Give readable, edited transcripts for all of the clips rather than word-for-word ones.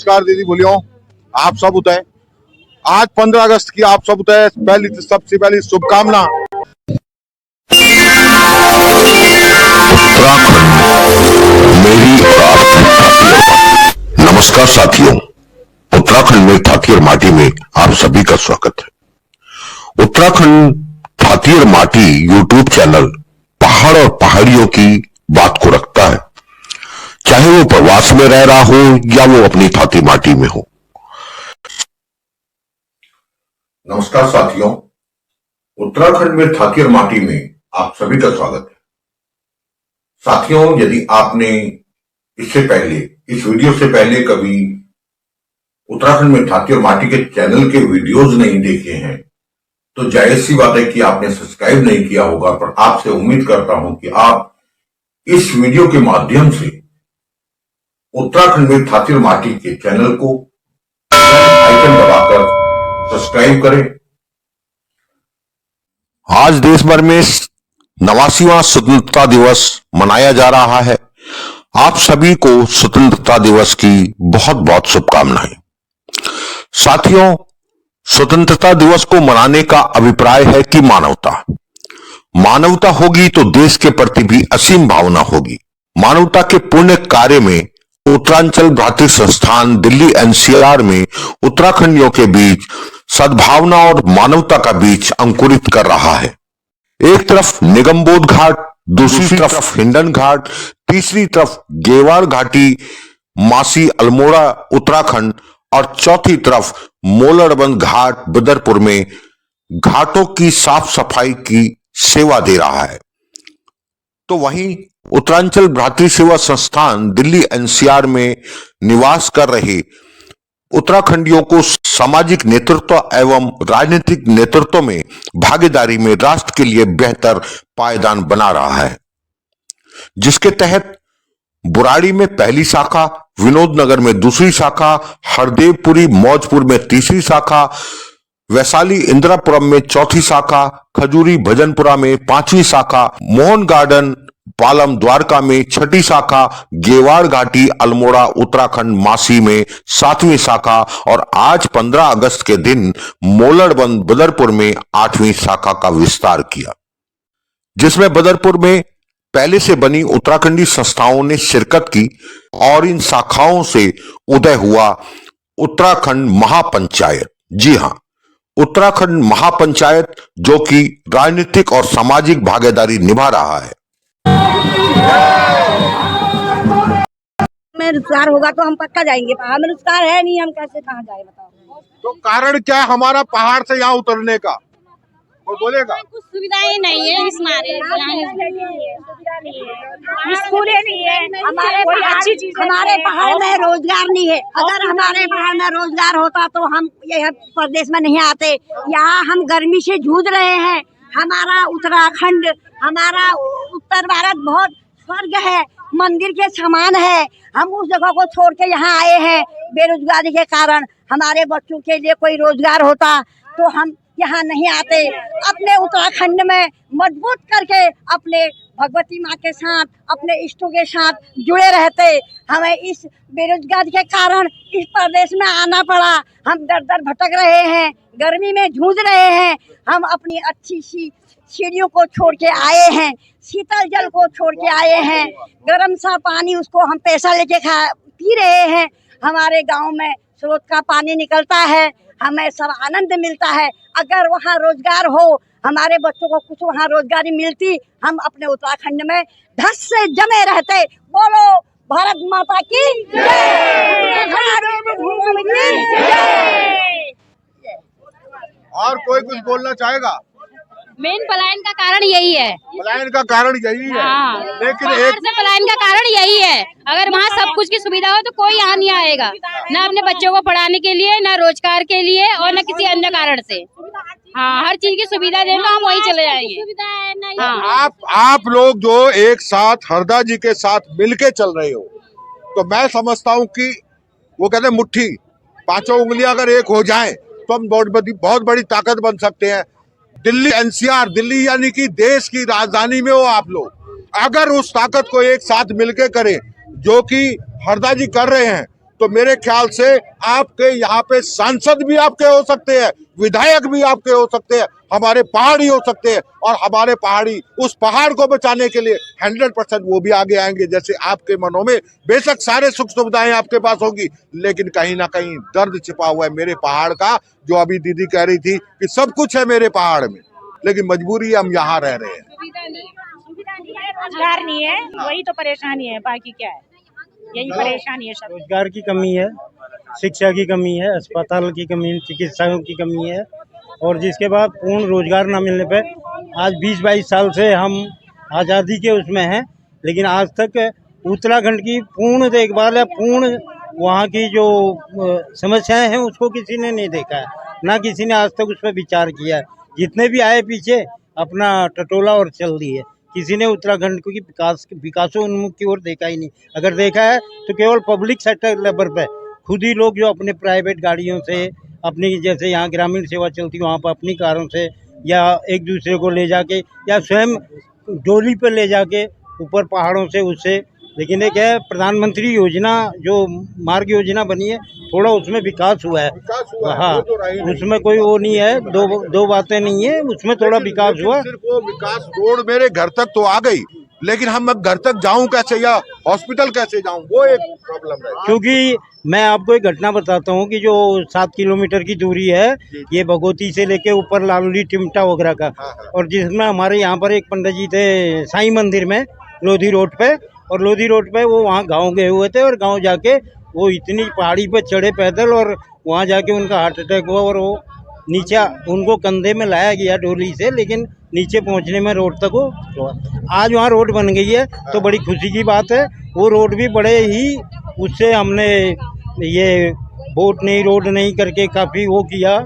नमस्कार दीदी बोलियो, आप सब उतरे आज 15 अगस्त की आप सब उतरे सबसे पहली शुभकामना। नमस्कार साथियों, उत्तराखंड में थाथियर माटी में आप सभी का स्वागत है। उत्तराखंड थाथियर माटी यूट्यूब चैनल पहाड़ और पहाड़ियों की बात को रखता है, चाहे वो प्रवास में रह रहा हो या वो अपनी थाती माटी में हो। नमस्कार साथियों, उत्तराखंड में थाथियर माटी में आप सभी का स्वागत है। साथियों, यदि आपने इससे पहले, इस वीडियो से पहले कभी उत्तराखंड में थाथियर माटी के चैनल के वीडियोज नहीं देखे हैं तो जायज सी बात है कि आपने सब्सक्राइब नहीं किया होगा, पर आपसे उम्मीद करता हूं कि आप इस वीडियो के माध्यम से उत्तराखंड में थाथियर माटी के चैनल को आइकन दबाकर सब्सक्राइब करें। आज देश भर में 89वां स्वतंत्रता दिवस मनाया जा रहा है। आप सभी को स्वतंत्रता दिवस की बहुत बहुत शुभकामनाएं। साथियों, स्वतंत्रता दिवस को मनाने का अभिप्राय है कि मानवता होगी तो देश के प्रति भी असीम भावना होगी। मानवता के पुण्य कार्य में उत्तरांचल भ्रातृ संस्थान दिल्ली एनसीआर में उत्तराखंडियों के बीच सद्भावना और मानवता का बीज अंकुरित कर रहा है। एक तरफ निगमबोध घाट, दूसरी तरफ हिंडन घाट, तीसरी तरफ गेवाड़ घाटी मासी अल्मोड़ा उत्तराखंड और चौथी तरफ मोलड़बंद घाट बदरपुर में घाटों की साफ सफाई की सेवा दे रहा है। तो वहीं उत्तरांचल भ्रातृ सेवा संस्थान दिल्ली एनसीआर में निवास कर रहे उत्तराखंडियों को सामाजिक नेतृत्व एवं राजनीतिक नेतृत्व में भागीदारी में राष्ट्र के लिए बेहतर पायदान बना रहा है, जिसके तहत बुराड़ी में पहली शाखा, विनोदनगर में दूसरी शाखा, हरदेवपुरी मौजपुर में तीसरी शाखा, वैशाली इंदिरापुरम में चौथी शाखा, खजूरी भजनपुरा में 5वीं शाखा, मोहन गार्डन पालम द्वारका में 6ठी शाखा, गेवाड़ घाटी अल्मोड़ा उत्तराखंड मासी में 7वीं शाखा और आज 15 अगस्त के दिन मोलड़बंद बदरपुर में 8वीं शाखा का विस्तार किया, जिसमें बदरपुर में पहले से बनी उत्तराखंडी संस्थाओं ने शिरकत की और इन शाखाओं से उदय हुआ उत्तराखंड महापंचायत। जी हां, उत्तराखंड महापंचायत जो कि राजनीतिक और सामाजिक भागीदारी निभा रहा है। में रोजगार होगा तो हम पक्का जाएंगे। पहाड़ में रोजगार है नहीं, हम कैसे कहाँ जाए बताओ। तो कारण क्या है हमारा पहाड़ से यहाँ उतरने का, वो बोलेगा? कुछ सुविधाएं नहीं है, इस मारे स्कूल नहीं है, हमारे कोई अच्छी चीज हमारे पहाड़ में रोजगार नहीं है। अगर हमारे पहाड़ में रोजगार होता तो हम ये प्रदेश में नहीं आते। यहाँ हम गर्मी से जूझ रहे हैं। हमारा उत्तराखंड, हमारा उत्तर भारत बहुत स्वर्ग है, मंदिर के समान है। हम उस जगह को छोड़ के यहाँ आए हैं बेरोजगारी के कारण। हमारे बच्चों के लिए कोई रोजगार होता तो हम यहाँ नहीं आते। अपने उत्तराखंड में मजबूत करके अपने भगवती माँ के साथ, अपने इष्टों के साथ जुड़े रहते। हमें इस बेरोजगारी के कारण इस प्रदेश में आना पड़ा। हम दर दर भटक रहे हैं, गर्मी में जूझ रहे हैं। हम अपनी अच्छी सी सीढ़ियों को छोड़ के आए हैं, शीतल जल को छोड़ के आए हैं, गर्म सा पानी उसको हम पैसा लेके पी रहे हैं। हमारे गांव में स्रोत का पानी निकलता है, हमें सब आनंद मिलता है। अगर वहाँ रोजगार हो, हमारे बच्चों को कुछ वहाँ रोजगारी मिलती, हम अपने उत्तराखंड में धस से जमे रहते। बोलो भारत माता की जय। और कोई कुछ बोलना चाहेगा? मेन पलायन का कारण यही है। पलायन का कारण यही है। हाँ, लेकिन एक से पलायन का कारण यही है। अगर वहाँ सब कुछ की सुविधा हो तो कोई यहाँ नहीं आएगा, न अपने बच्चों को पढ़ाने के लिए, न रोजगार के लिए और न किसी अन्य कारण से। हाँ, हर चीज की सुविधा देंगे, हम वहीं चले जाएंगे। हाँ। आप लोग जो एक साथ हरदा जी के साथ मिलके चल रहे हो, तो मैं समझता हूँ कि वो कहते हैं मुट्ठी, 5 उंगलियां अगर एक हो जाएं तो हम बहुत बड़ी ताकत बन सकते हैं। दिल्ली एनसीआर, दिल्ली यानी कि देश की राजधानी में हो आप लोग, अगर उस ताकत को एक साथ मिलके करें जो कि हरदा जी कर रहे हैं, तो मेरे ख्याल से आपके यहाँ पे सांसद भी आपके हो सकते हैं, विधायक भी आपके हो सकते हैं, हमारे पहाड़ी हो सकते हैं, और हमारे पहाड़ी उस पहाड़ को बचाने के लिए 100% वो भी आगे आएंगे। जैसे आपके मनों में बेशक सारे सुख सुविधाएं आपके पास होगी, लेकिन कहीं ना कहीं दर्द छिपा हुआ है मेरे पहाड़ का। जो अभी दीदी कह रही थी कि सब कुछ है मेरे पहाड़ में, लेकिन मजबूरी हम यहाँ रह रहे हैं। रोजगार नहीं है, वही तो परेशानी है, बाकी क्या है, यही परेशानी है सब। रोजगार की कमी है, शिक्षा की कमी है, अस्पताल की कमी, चिकित्साओं की कमी है, और जिसके बाद पूर्ण रोजगार न मिलने पे आज 20-22 साल से हम आज़ादी के उसमें हैं, लेकिन आज तक उत्तराखंड की पूर्ण देखभाल या पूर्ण वहाँ की जो समस्याएं हैं उसको किसी ने नहीं देखा है, ना किसी ने आज तक उस पर विचार किया है। जितने भी आए पीछे अपना टटोला और चल दिए, किसी ने उत्तराखंड को की विकासोन्मुख की ओर देखा ही नहीं। अगर देखा है तो केवल पब्लिक सेक्टर लेवल पे खुद ही लोग जो अपने प्राइवेट गाड़ियों से, अपनी जैसे यहाँ ग्रामीण सेवा चलती है वहाँ पर अपनी कारों से, या एक दूसरे को ले जाके, या स्वयं डोली पर ले जाके ऊपर पहाड़ों से उससे। लेकिन एक है प्रधानमंत्री योजना जो मार्ग योजना बनी है, थोड़ा उसमें विकास हुआ है। हाँ, उसमें कोई वो नहीं है, दो बातें नहीं है, उसमें थोड़ा विकास हुआ। सिर्फ वो विकास रोड मेरे घर तक तो आ गई, लेकिन हम अब घर तक जाऊं कैसे या हॉस्पिटल कैसे जाऊं, वो एक प्रॉब्लम है। क्योंकि मैं आपको एक घटना बताता हूँ कि जो 7 किलोमीटर की दूरी है ये भगवती से लेके ऊपर लालूली टिमटा वगैरह का, और जिसमें हमारे यहाँ पर एक पंडित जी थे साईं मंदिर में लोधी रोड पे, और लोधी रोड पे वो वहाँ गांव गए हुए थे, और गांव जाके वो इतनी पहाड़ी पे चढ़े पैदल, और वहाँ जाके उनका हार्ट अटैक हुआ, और वो नीचे उनको कंधे में लाया गया डोली से, लेकिन नीचे पहुँचने में रोड तक वो। आज वहाँ रोड बन गई है तो बड़ी खुशी की बात है। वो रोड भी बड़े ही उससे हमने ये बोट नहीं रोड नहीं करके काफ़ी वो किया,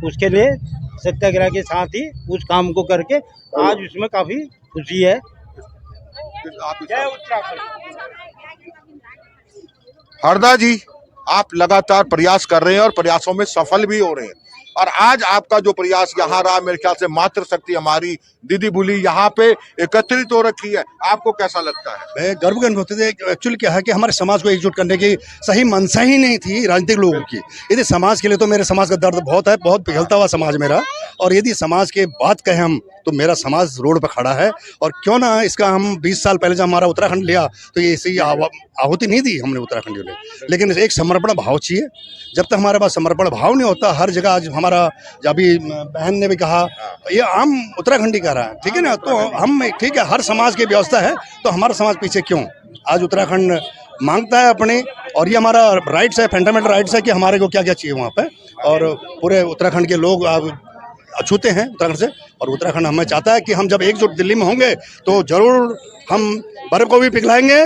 उसके लिए सत्याग्रह के साथ ही उस काम को करके आज उसमें काफ़ी खुशी है। हरदा जी, आप लगातार प्रयास कर रहे हैं और प्रयासों में सफल भी हो रहे हैं, और आज आपका जो प्रयास यहाँ रहा, मेरे ख्याल से मातृशक्ति हमारी दीदी बुली यहाँ पे एकत्रित हो रखी है, आपको कैसा लगता है? मैं गर्व के अनुभव होते थे। एक्चुअली क्या है कि हमारे समाज को एकजुट करने की सही मंशा ही नहीं थी राजनीतिक लोगों की। यदि समाज के लिए, तो मेरे समाज का दर्द बहुत है, बहुत पिघलता हुआ समाज मेरा, और यदि समाज के बात कहें हम तो मेरा समाज रोड पर खड़ा है। और क्यों ना इसका हम 20 साल पहले जब हमारा उत्तराखंड लिया तो ये इसी आहुति नहीं दी हमने उत्तराखंड को, लेकिन एक समर्पण भाव चाहिए। जब तक हमारे पास समर्पण भाव नहीं होता, हर जगह आज हमारा, अभी बहन ने भी कहा, ये आम उत्तराखंडी कह रहा है, ठीक है ना, तो हम ठीक है, हर समाज की व्यवस्था है, तो हमारा समाज पीछे क्यों? आज उत्तराखंड मांगता है अपने, और ये हमारा राइट्स है, फंडामेंटल राइट्स है कि हमारे को क्या क्या चाहिए वहाँ पे, और पूरे उत्तराखंड के लोग अछूते हैं उत्तराखंड से, और उत्तराखंड हमें चाहता है कि हम जब एकजुट दिल्ली में होंगे तो जरूर हम बर्फ को भी पिघलाएंगे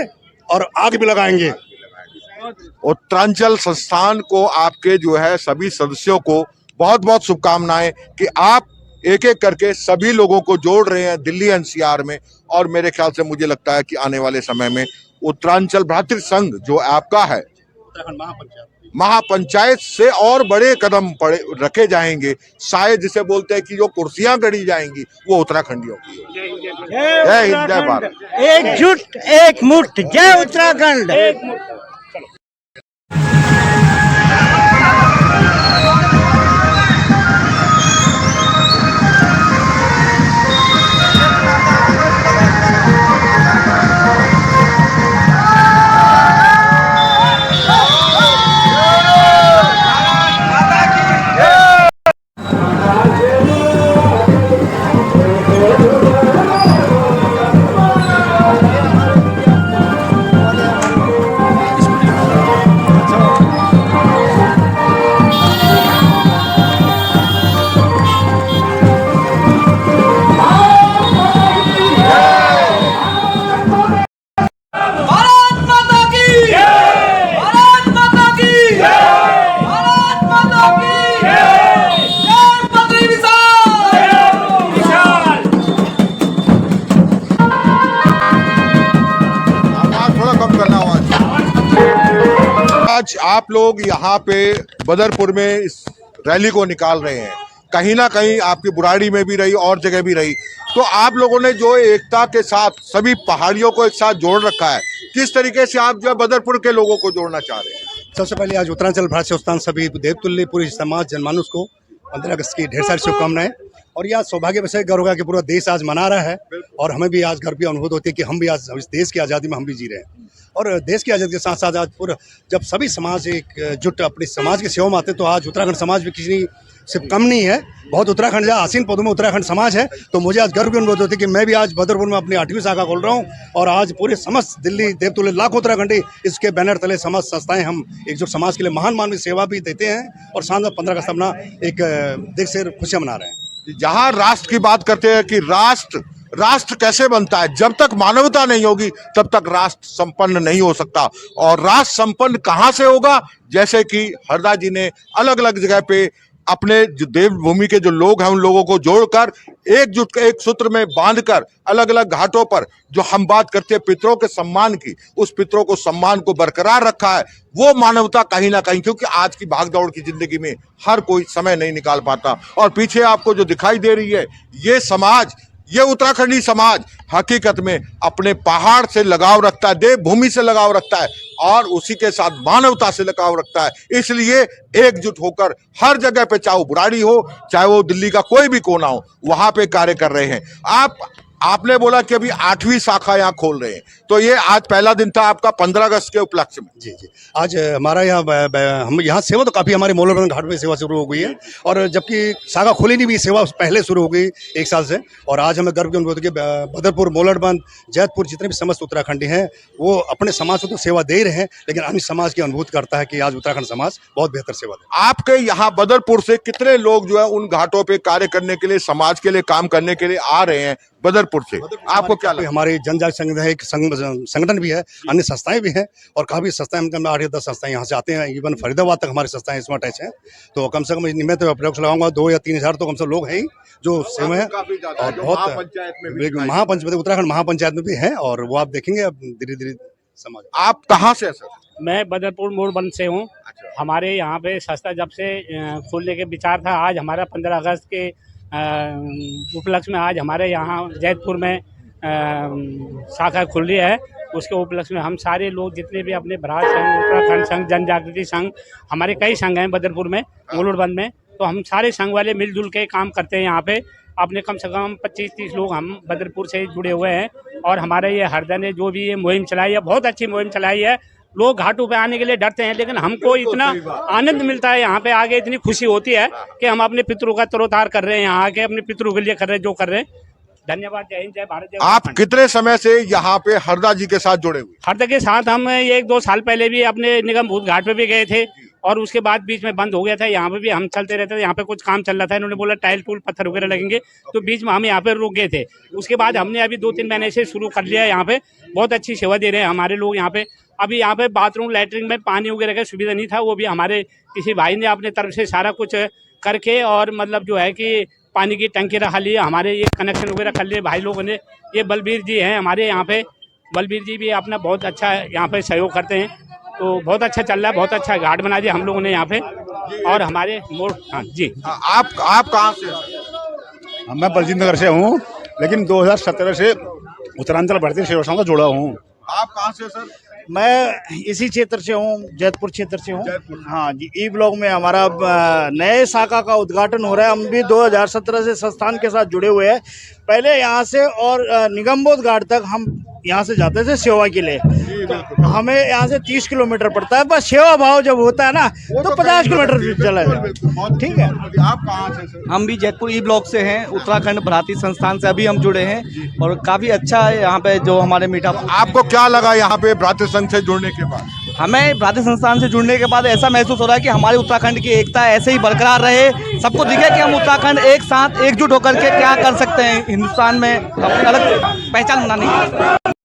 और आग भी लगाएंगे। उत्तरांचल संस्थान को, आपके जो है सभी सदस्यों को बहुत बहुत शुभकामनाएं कि आप एक एक करके सभी लोगों को जोड़ रहे हैं दिल्ली एनसीआर में, और मेरे ख्याल से मुझे लगता है कि आने वाले समय में उत्तरांचल भ्रातृ संघ जो आपका है, महापंचायत से और बड़े कदम रखे जाएंगे। शायद जिसे बोलते हैं कि जो कुर्सियां गढ़ी जाएंगी वो उत्तराखंडियों की होगी। जय हिंद, जय भारत। एकजुट एक मुठ, जय उत्तराखंड। आज आप लोग यहाँ पे बदरपुर में इस रैली को निकाल रहे हैं, कहीं ना कहीं आपकी बुराड़ी में भी रही और जगह भी रही, तो आप लोगों ने जो एकता के साथ सभी पहाड़ियों को एक साथ जोड़ रखा है, किस तरीके से आप जो बदरपुर के लोगों को जोड़ना चाह रहे हैं? सबसे पहले आज उत्तरांचल भारत संस्थान सभी देवतुल्य पूरे समाज जनमानस को 15 अगस्त की ढेर सारी शुभकामनाएं। और यह सौभाग्य विषय गर्व होगा कि पूरा देश आज मना रहा है और हमें भी आज गर्व की अनुभूति होती है कि हम भी आज इस देश की आज़ादी में हम भी जी रहे हैं। और देश की आज़ादी के साथ साथ आज पूरा जब सभी समाज एकजुट अपने समाज की सेवा में आते तो आज उत्तराखंड समाज भी किसी से कम नहीं है। बहुत उत्तराखंड जहाँ आसीन पदों में उत्तराखंड समाज है, तो मुझे आज गर्व की अनुभूति होती है कि मैं भी आज बदरपुर में अपनी 8वीं शाखा खोल रहा हूँ और आज पूरे समस्त दिल्ली देवतुल्य लाखों उत्तराखंडी इसके बैनर तले समस्त संस्थाएं हम एकजुट समाज के लिए महान मानवीय सेवा भी देते हैं और साथ में 15 अगस्त अपना एक देश से खुशियाँ मना रहे हैं। जहां राष्ट्र की बात करते हैं कि राष्ट्र कैसे बनता है, जब तक मानवता नहीं होगी तब तक राष्ट्र संपन्न नहीं हो सकता। और राष्ट्र संपन्न कहां से होगा, जैसे कि हरदा जी ने अलग अलग जगह पे अपने जो देवभूमि के जो लोग हैं उन लोगों को जोड़कर एकजुट एक सूत्र में बांधकर अलग अलग घाटों पर जो हम बात करते हैं पितरों के सम्मान की, उस पितरों को सम्मान को बरकरार रखा है। वो मानवता कहीं ना कहीं, क्योंकि आज की भागदौड़ की जिंदगी में हर कोई समय नहीं निकाल पाता। और पीछे आपको जो दिखाई दे रही है ये समाज, ये उत्तराखंडी समाज हकीकत में अपने पहाड़ से लगाव रखता है, देवभूमि से लगाव रखता है और उसी के साथ मानवता से लगाव रखता है। इसलिए एकजुट होकर हर जगह पे, चाहे वो बुराड़ी हो चाहे वो दिल्ली का कोई भी कोना हो, वहां पे कार्य कर रहे हैं। आपने बोला कि अभी 8वीं शाखा यहाँ खोल रहे हैं, तो ये आज पहला दिन था आपका 15 अगस्त के उपलक्ष्य में। जी जी, आज हमारा यहाँ हम यहाँ सेवा तो काफ़ी हमारे मौलाना घाट में सेवा शुरू हो गई है और जबकि शाखा खुली नहीं भी सेवा पहले शुरू हो गई 1 साल से। और आज हमें गर्व की अनुभूति कि बदरपुर, मोलड़बंद, जैतपुर जितने भी समस्त उत्तराखंडी हैं वो अपने समाज को तो सेवा दे रहे हैं, लेकिन अन्य समाज की अनुभूति करता है कि आज उत्तराखंड समाज बहुत बेहतर सेवा दे। आपके यहाँ बदरपुर से कितने लोग जो है उन घाटों पे कार्य करने के लिए, समाज के लिए काम करने के लिए आ रहे हैं बदरपुर से? आपको क्या लगता है? हमारे जनजाति संगठन है, एक संगठन भी है, अन्य संस्थाएं भी हैं और काफ़ी संस्थाएं, मतलब 8 या 10 संस्थाएं यहाँ से आते हैं। इवन फरीदाबाद तक हमारी संस्थाएं इसमें अटैच हैं। तो कम से कम मैं तो अप्रोक्स लगाऊंगा 2 या 3 हज़ार तो कम से कम लोग हैं ही जो सेवा है। और बहुत महापंचायत, उत्तराखंड महापंचायत में भी है और वो आप देखेंगे अब धीरे धीरे समाज। आप कहाँ से हैं सर? मैं बदरपुर मोरबंद से हूँ। हमारे यहाँ पे संस्था जब से खोलने के विचार था, आज हमारा 15 अगस्त के उपलक्ष्य में आज हमारे यहाँ जैतपुर में शाखा खुल रही है। उसके उपलक्ष्य में हम सारे लोग जितने भी अपने भ्रात संघ, उत्तराखंड संघ, जन जागृति संघ, हमारे कई संघ हैं बदरपुर में, मोलड़बंद में, तो हम सारे संघ वाले मिलजुल के काम करते हैं यहाँ पे। अपने कम से कम 25-30 लोग हम बदरपुर से जुड़े हुए हैं और हमारे ये हरदा ने जो भी ये मुहिम चलाई है, बहुत अच्छी मुहिम चलाई है। लोग घाटों पे आने के लिए डरते हैं, लेकिन हमको इतना आनंद मिलता है यहाँ पे आगे, इतनी खुशी होती है कि हम अपने पितरों का तरोतार कर रहे हैं, यहाँ आके अपने पितरों के लिए कर रहे हैं जो कर रहे हैं। धन्यवाद। जय हिंद, जय भारत, जय। आप कितने समय से यहाँ पे हरदा जी के साथ जुड़े हुए? हरदा के साथ हम 1-2 साल पहले भी अपने निगम भूत घाट पे भी गए थे और उसके बाद बीच में बंद हो गया था। यहाँ पे भी हम चलते रहते थे, यहाँ पे कुछ काम चल रहा था, इन्होंने बोला टाइल टूल पत्थर वगैरह लगेंगे, तो बीच में हम यहाँ पे रुक गए थे। उसके बाद हमने अभी 2-3 महीने से शुरू कर लिया है। यहाँ पे बहुत अच्छी सेवा दे रहे हैं हमारे लोग यहाँ पे। अभी यहाँ पे बाथरूम, लैट्रिन में पानी वगैरह का सुविधा नहीं था, वो भी हमारे किसी भाई ने अपने तरफ से सारा कुछ करके और मतलब जो है कि पानी की टंकी रखा ली, हमारे ये कनेक्शन वगैरह कर लिए भाई लोगों ने। ये बलबीर जी हैं हमारे यहाँ पे, बलबीर जी भी अपना बहुत अच्छा यहाँ पे सहयोग करते हैं, तो बहुत अच्छा चल रहा है। बहुत अच्छा घाट बना दिया हम लोगों ने यहाँ पे। और हमारे मोड़, हाँ जी। आप कहाँ से? मैं बलजीत नगर से हूँ, लेकिन 2017 से उत्तरांचल भारतीय सेवा संघ से जुड़ा हूँ। आप कहाँ से सर? मैं इसी क्षेत्र से हूँ, जैतपुर क्षेत्र से हूँ। हाँ जी, ई ब्लॉक में हमारा नए शाखा का उद्घाटन हो रहा है। हम भी 2017 से संस्थान के साथ जुड़े हुए हैं। पहले यहाँ से और निगमबोध घाट तक हम यहाँ से जाते थे सेवा के लिए। हमें यहाँ से 30 किलोमीटर पड़ता है, बस सेवा भाव जब होता है ना तो 50 किलोमीटर चला जाए। ठीक है। आप कहाँ से सर? हम भी जैतपुर ई ब्लॉक से हैं, उत्तराखंड भारतीय संस्थान से अभी हम जुड़े हैं और काफ़ी अच्छा है यहाँ पे जो हमारे मीठा। आपको क्या लगा यहाँ पे भारतीय संघ से जुड़ने के बाद? हमें भारतीय संस्थान से जुड़ने के बाद ऐसा महसूस हो रहा है कि हमारे उत्तराखंड की एकता ऐसे ही बरकरार रहे, सबको दिखे कि हम उत्तराखंड एक साथ एकजुट होकर के क्या कर सकते हैं हिंदुस्तान में अपनी अलग पहचान बनाने की।